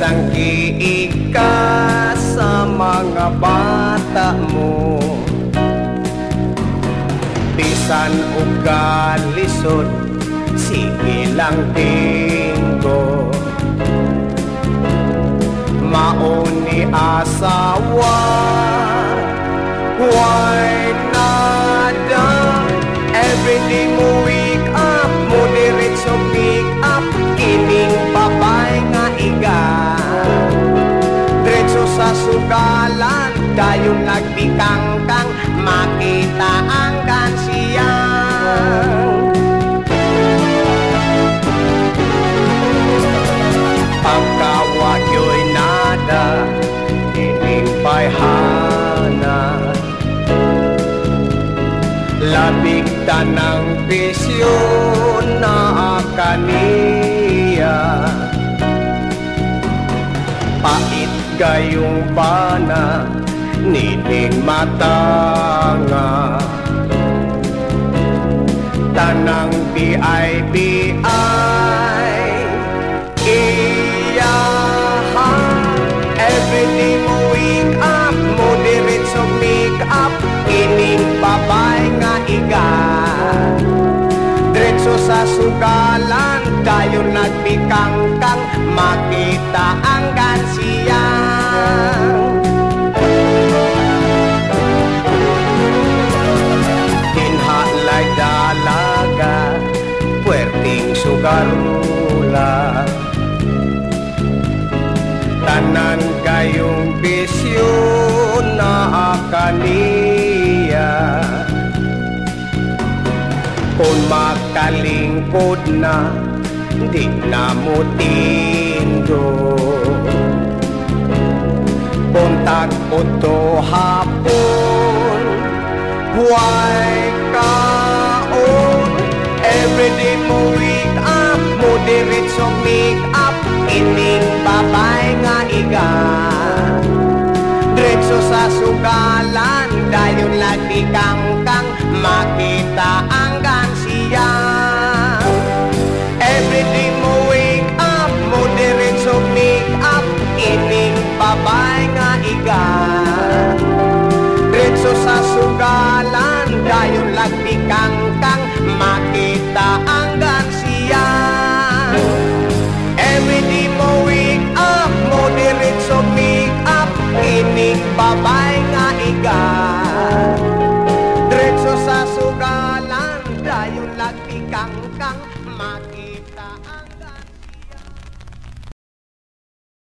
Isang kiig ka sa mga bata mo, bisan o kalisod, sige lang tinggo. Mauni asawa, why nada? Everyday mo wake up, mo diretso pick up, kining babay nga iga. Diretso sa sugalan, dayon nagbikangkang, makita ang kansiyang. Pagkawa yo'y nada, kining bayhana. Labig tanang bisyo na kaniya. Pait gayong pana, nining matanga. Tanang BIBI iyahan. Everyday mo wake up, mo diretso make up, kining babay nga iga. Diretso sa sugalan, dayon nagbikangkang, makita ang kansiyang. Kinhalay dalaga, puwerting sugarula. Tanan kayong bisyo na kaniya. Kung makalingkod na, di na mo tindo. Buntag o to hapon, huwag kaon. Everyday mo wake up, mo diretso make up, kining babay nga iga. Diretso sa sugalan, dayon nagbikangkang, makita ang kansiyang. Everyday mo wake up, mo diretso make up, kining babay nga iga. Diretso sa sugalan, dayon nagbikangkang, makita ang kansiyang. Everyday mo wake up, mo diretso make up, kining babay nga iga. Diretso sa sugalan, dayon nagbikangkang, makita